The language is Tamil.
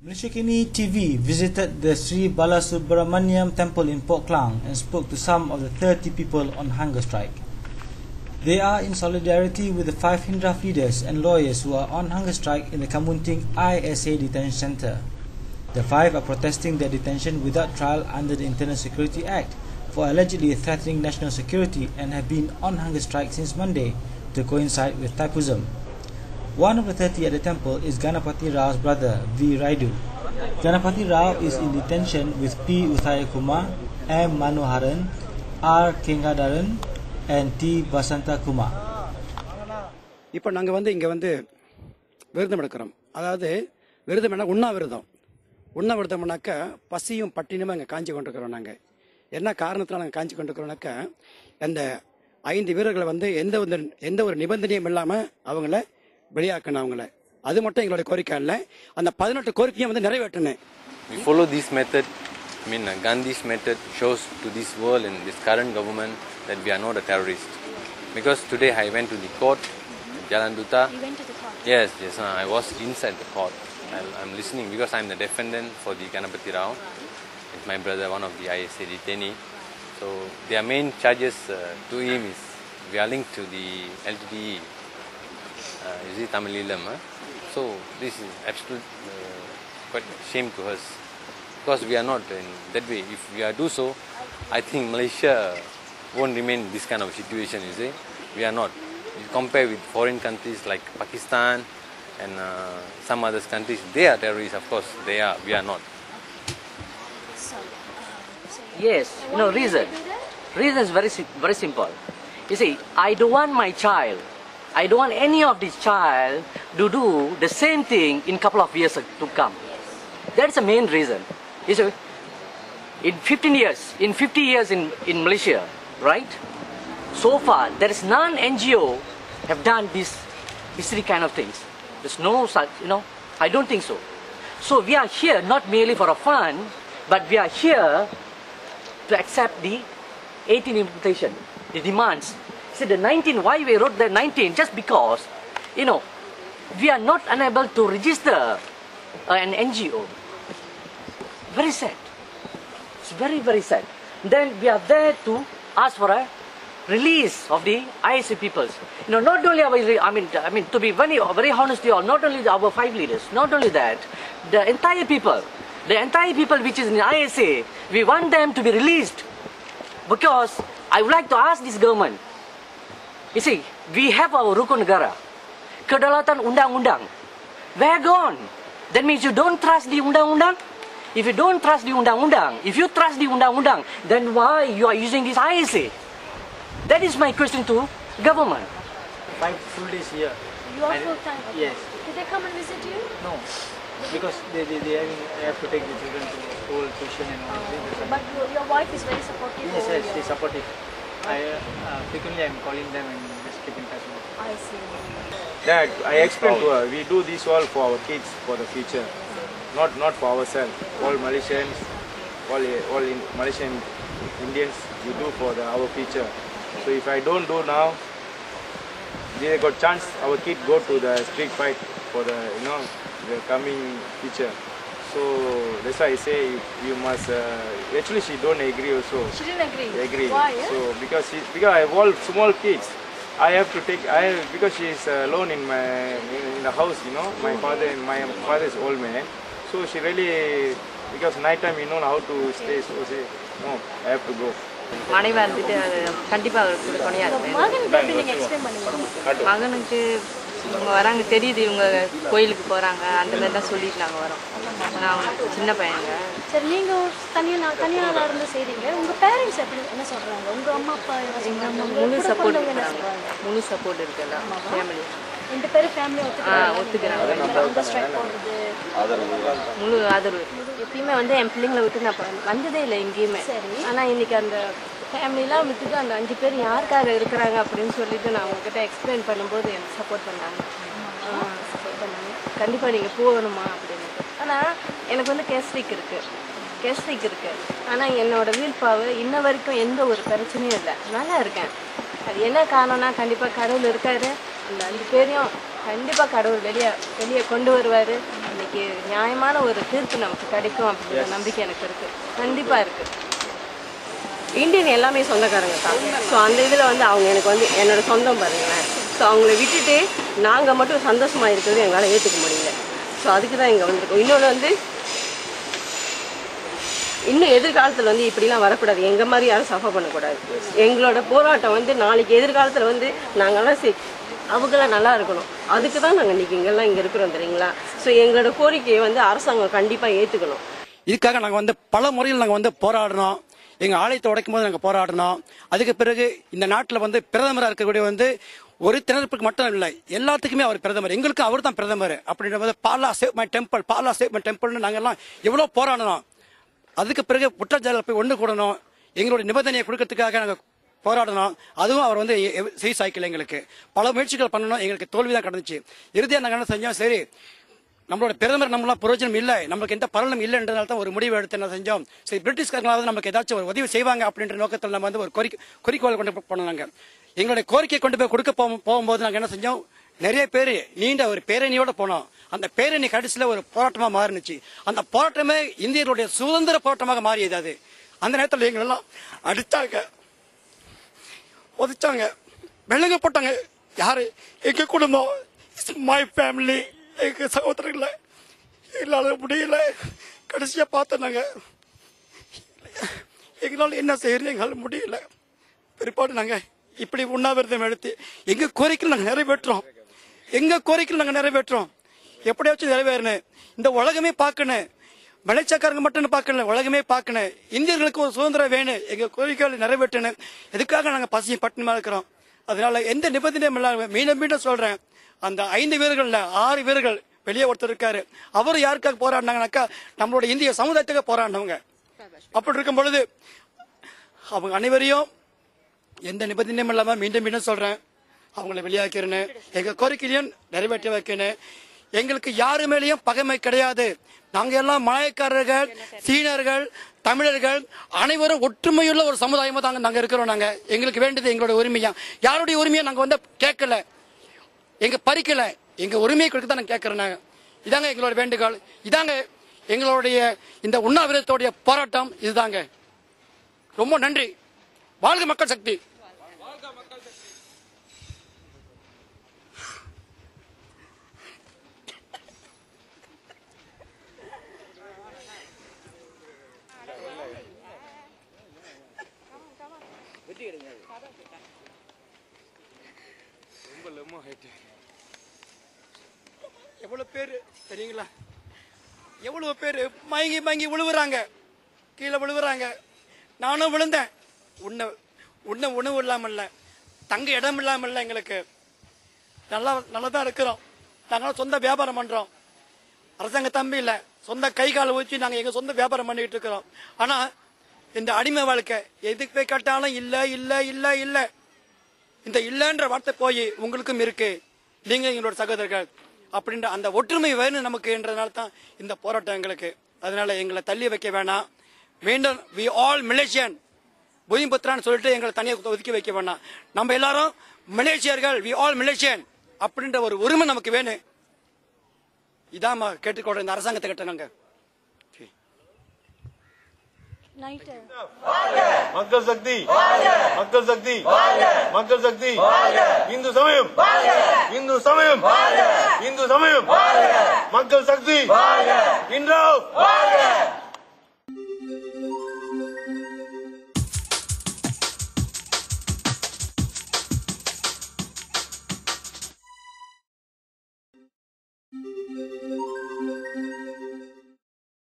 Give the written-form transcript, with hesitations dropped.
Malaysia Kini TV visited the Sri Balasubramaniam Temple in Port Klang and spoke to some of the 30 people on hunger strike. They are in solidarity with the 5 Hindraf leaders and lawyers who are on hunger strike in the Kamunting ISA Detention Centre. The 5 are protesting their detention without trial under the Internal Security Act for allegedly threatening national security and have been on hunger strike since Monday to coincide with Thaipusam. One of the 30 at the temple is Ganapati Rao's brother, V. Raidu. Ganapati Rao is in detention with P. Uthayakumar, M. Manoharan, R. Kengadaran, and T. Basanta Kumar. இப்போ நாங்கள் இங்கே விரதம் எடுக்கிறோம். அதாவது விரதம் என்ன உண்ணாவிரதம்னாக்கா பசியும் பட்டினியும் அங்கே காஞ்சி கொண்டிருக்கிறோம். நாங்கள் என்ன காரணத்தினால நாங்கள் காஞ்சி கொண்டிருக்கிறோம்னாக்கா அந்த 5 வீரர்களை எந்த ஒரு நிபந்தனையும் இல்லாமல் அவங்கள வெளியாக்கணும். அவங்கள அது மட்டும் எங்களுடைய கோரிக்கை இல்லை. அந்த 18 கோரிக்கையும் நிறைவேற்றணும். We follow this method. Gandhi's method shows to this world and this current government that we are not a terrorist. Because today I went to the court, Jalan Duta. You went to the court? Yes. I was inside the court. I'm listening because I'm the defendant for the Ganapati Rao. It's my brother, one of the ISA detainee. So their main charges to him is we are linked to the LTTE. Is it Tamililam? So this is absolute quite shame to us because we are not in that way. If we are do so, I think Malaysia won't remain this kind of situation. You see, we are not. You compare with foreign countries like Pakistan and some other countries, they are terrorists. Of course, they are. We are not. Yes, reason. Reason is very simple. You see, I don't want my child. I don't want any of this child to do the same thing in couple of years to come. That's the main reason. You see, in 50 years in Malaysia, right? So far, there is none NGO have done this history kind of things. There's no such, I don't think so. So we are here not merely for a fun, but we are here to accept the 18 invitation, the demands. See, the 19, why we wrote the 19? Just because, we are not unable to register an NGO. Very sad. It's very, very sad. Then we are there to ask for a release of the ISA peoples. Not only to be very, very honest to you all, not only our 5 leaders, not only that, the entire people which is in the ISA, we want them to be released. Because I would like to ask this government, you see, we have our Rukun Negara, Kedaulatan Undang-Undang. Where gone? That means you don't trust the Undang-Undang? If you don't trust the Undang-Undang, if you trust the Undang-Undang, then why you are using this ISA? That is my question to government. 5 full days here. You are full time? Yes. Did they come and visit you? No. Because they have to take the children to school, tuition and all that. But your wife is very supportive? Yes, she's supportive. Frequently I'm calling them and just keep in touch with them. I see. Dad, I explained to her, we do this all for our kids, for the future. Not for ourselves. All Malaysians, all Malaysian Indians, we do for our future. So if I don't do now, they got chance our kid go to the street fight for the coming future. So that's why I say you must. Actually, she don't agree also. She didn't agree. Agree. Why? So because I have all small kids, I have to take. Because she is alone in the house. My father is old man. So she really, because night time how to stay. So she I have to go. மனைவி வந்துட்டு கண்டிப்பாக அவருக்கு துணையாக இருப்பேன். மகனுக்கு இவங்க வராங்க தெரியுது, இவங்க கோயிலுக்கு போகிறாங்க, அந்த மாதிரி தான் சொல்லிட்டு நாங்கள் வரோம். நான் சின்ன பையங்க. சரி, நீங்கள் தனியாக இருந்து செய்கிறீங்க. உங்கள் பேரண்ட்ஸ் என்ன சொல்கிறாங்க? உங்கள் அம்மா அப்பா? எங்கள் அம்மா முழு சப்போர்ட் இருக்குல்ல ஃபேமிலி. 2 பேரும் ஃபேமிலி ஒத்துக்கிறாங்க. முழு ஆதரவு. எப்பயுமே என் பிள்ளைங்களை விட்டு நான் வந்ததே இல்லை எங்கேயுமே. ஆனால் இன்னைக்கு அந்த ஃபேமிலிலாம் விட்டுட்டு அந்த 5 பேர் யாருக்காக இருக்கிறாங்க அப்படின்னு சொல்லிட்டு நான் உங்ககிட்ட எக்ஸ்பிளைன் பண்ணும்போது எனக்கு சப்போர்ட் பண்ணாங்க. கண்டிப்பாக நீங்கள் போகணுமா அப்படின்னு. ஆனால் எனக்கு கேஸ்ட்ரிக் இருக்குது. ஆனால் என்னோட வீழ்பாவு இன்ன வரைக்கும் எந்த ஒரு பிரச்சனையும் இல்லை, நல்லா இருக்கேன். அது என்ன காரணம்னா கண்டிப்பாக கடவுள் இருக்காரு. அந்த 5 பேரையும் கண்டிப்பாக கடவுள் வெளியே கொண்டு வருவார். அந்த நாளைக்கு நியாயமான ஒரு தீர்ப்பு நமக்கு கிடைக்கும் அப்படிங்கிற நம்பிக்கை எனக்கு இருக்கு, கண்டிப்பா இருக்கு. இந்தியன் எல்லாமே சொந்தக்காரங்க தான். ஸோ அந்த இதில் வந்து அவங்க எனக்கு வந்து என்னோட சொந்தம் பாருங்களேன். ஸோ அவங்கள விட்டுட்டு நாங்கள் மட்டும் சந்தோஷமா இருக்கிறது எங்களால் ஏற்றுக்க முடியல. ஸோ அதுக்கு தான் இங்கே வந்திருக்கோம். இன்னொன்று வந்து இன்னும் எதிர்காலத்தில் வந்து இப்படிலாம் வரக்கூடாது, எங்கள் மாதிரி யாரும் சஃபர் பண்ணக்கூடாது. எங்களோட போராட்டம் வந்து நாளைக்கு எதிர்காலத்தில் வந்து நாங்கள்லாம் அவங்களாம் நல்லா இருக்கணும். அதுக்கு தான் நாங்கள் இன்றைக்கி இங்கெல்லாம் இங்கே இருக்கிறோம் தெரியுங்களா. ஸோ எங்களோட கோரிக்கையை வந்து அரசாங்கம் கண்டிப்பாக ஏற்றுக்கணும். இதுக்காக நாங்கள் வந்து பல முறையில் நாங்கள் வந்து போராடினோம். எங்கள் ஆலயத்தை உடைக்கும் போது நாங்கள் போராடினோம். அதுக்கு பிறகு இந்த நாட்டில் வந்து பிரதமராக இருக்கக்கூடிய வந்து ஒரு திணறப்புக்கு மட்டும் இல்லை, எல்லாத்துக்குமே அவர் பிரதமர், எங்களுக்கு அவர் தான் பிரதமர் அப்படின்ற போது பாலா சேவ் மை டெம்பிள், பாலா சேவ் மை டெம்பிள்னு நாங்கள் எல்லாம் எவ்வளோ போராடினோம். அதுக்கு பிறகு புற்றஜாலில் போய் ஒன்று கூடணும், எங்களுடைய நிபந்தனையை கொடுக்கறதுக்காக நாங்கள் போராடணும். அதுவும் அவர் வந்து செய் சாய்க்கல. எங்களுக்கு பல முயற்சிகள் பண்ணணும், எங்களுக்கு தோல்விதான் கடந்துச்சு. இறுதியாக நாங்கள் என்ன செஞ்சோம், சரி நம்மளோட பிரதமர் நம்மளாம் பிரயோஜனம் இல்லை, நம்மளுக்கு எந்த பலனும் இல்லைன்றதால தான் ஒரு முடிவு எடுத்து என்ன செஞ்சோம், சரி பிரிட்டிஷ்காரங்களாவது நமக்கு ஏதாச்சும் ஒரு உதவி செய்வாங்க அப்படின்ற நோக்கத்தில் நம்ம வந்து ஒரு குறிக்கோள் கொண்டு போனாங்க. எங்களுடைய கோரிக்கை கொண்டு போய் கொடுக்க போகும்போது நாங்கள் என்ன செஞ்சோம், நிறைய பேர் நீண்ட ஒரு பேரணியோட போனோம். அந்த பேரணி கடைசியில் ஒரு போராட்டமாக மாறினுச்சு. அந்த போராட்டமே இந்தியர்களுடைய சுதந்திர போராட்டமாக மாறியது. அது அந்த நேரத்தில் எங்களெல்லாம் அடித்தாங்க, உதைச்சாங்க, வெள்ளங்க போட்டாங்க. யாரு? எங்க குடும்பம், மை ஃபேமிலி, எங்க சகோதரர்களை எங்களால் முடியல. கடைசியாக பார்த்தோம் எங்களால் என்ன செய்யறது எங்களால் முடியல. பிற்பாடு நாங்கள் இப்படி உண்ணாவிரதம் எடுத்து எங்க கோரிக்கையில் நாங்கள் நிறைவேற்றோம். எங்க கோரிக்கையில் நாங்கள் நிறைவேற்றோம். எப்படியாச்சும் நிறைவேறணும், இந்த உலகமே பார்க்கணும், மலைச்சாக்காரங்க மட்டும் பார்க்கல, உலகமே பார்க்கணும், இந்தியர்களுக்கு ஒரு சுதந்திரம் வேணும், எங்க கோரிக்கைகளை நிறைவேற்றணும். எதுக்காக நாங்கள் பசியும் பட்டினிமா இருக்கிறோம். அதனால எந்த நிபந்தனையும் இல்லாம மீண்டும் மீண்டும் சொல்றேன், அந்த 5 வீரர்கள்ல 6 வீரர்கள் வெளியே ஒருத்தர் இருக்காரு. அவர் யாருக்காக போராடினாங்கனாக்கா நம்மளோட இந்திய சமுதாயத்துக்கு போராடினவங்க. அப்படி இருக்கும் பொழுது அவங்க அனைவரையும் எந்த நிபந்தனையும் இல்லாம மீண்டும் மீண்டும் சொல்றேன், அவங்கள வெளியாக்கிறேன்னு, எங்க கோரிக்கையிலையும் நிறைவேற்றி வைக்கணும். எங்களுக்கு யாரு மேலேயும் பகைமை கிடையாது. நாங்க எல்லாம் மலாய்க்காரர்கள், சீனர்கள், தமிழர்கள் அனைவரும் ஒற்றுமையுள்ள ஒரு சமுதாயமா தாங்க நாங்க இருக்கிறோம். நாங்க எங்களுக்கு வேண்டியது எங்களோட உரிமையா, யாருடைய உரிமையை நாங்க வந்து கேட்கல, எங்க பறிக்கல, எங்க உரிமையை கொடுக்க தான் நாங்க கேட்கிறோம். இதாங்க எங்களோட வேண்டுகோள், இதாங்க எங்களுடைய இந்த உண்ணாவிரதத்தோடைய போராட்டம், இதுதாங்க. ரொம்ப நன்றி. வாழ்க மக்கள் சக்தி. எவ்வளவு பேரு தெரியுங்களா, எவ்வளவு பேரு மயங்கி மயங்கி விழுவுறாங்க, கீழே விழுவுறாங்க. நானும் விழுந்தேன். உண்ண உணவு இல்லாமல்ல, தங்க இடம் இல்லாமல்ல, எங்களுக்கு நல்லதான் இருக்கிறோம். நாங்களும் சொந்த வியாபாரம் பண்றோம், அரசாங்க தம்பி இல்ல, சொந்த கை கால வச்சு நாங்க எங்க சொந்த வியாபாரம் பண்ணிட்டு இருக்கிறோம். ஆனா இந்த அடிமை வாழ்க்கை எதுக்கு போய் கேட்டாலும் இல்ல இல்ல இல்ல இல்ல, இந்த இல்லன்ற வார்த்தை போய் உங்களுக்கும் இருக்கு, நீங்க எங்களோட சகோதரர்கள் அப்படின்ற அந்த ஒற்றுமை வேணும் நமக்குன்றதுனால தான் இந்த போராட்டம் எங்களுக்கு. அதனால எங்களை தள்ளி வைக்க வேணாம். மீண்டும் வி ஆல் மலேசியன் பூமிபுத்திரான்னு சொல்லிட்டு எங்களை தனியாக ஒதுக்கி வைக்க வேணாம். நம்ம எல்லாரும் மலேசியர்கள், வி ஆல் மலேசியன் அப்படின்ற ஒரு உரிமை நமக்கு வேணும். இதான் கேட்டுக்கொள்ற இந்த அரசாங்கத்தை கிட்ட நாங்க. மக்கள் சக்தி, மக்கள் சக்தி, மக்கள் சக்தி, இந்து சமயம், இந்து சமயம், இந்து சமயம், மக்கள் சக்தி, இன்றோ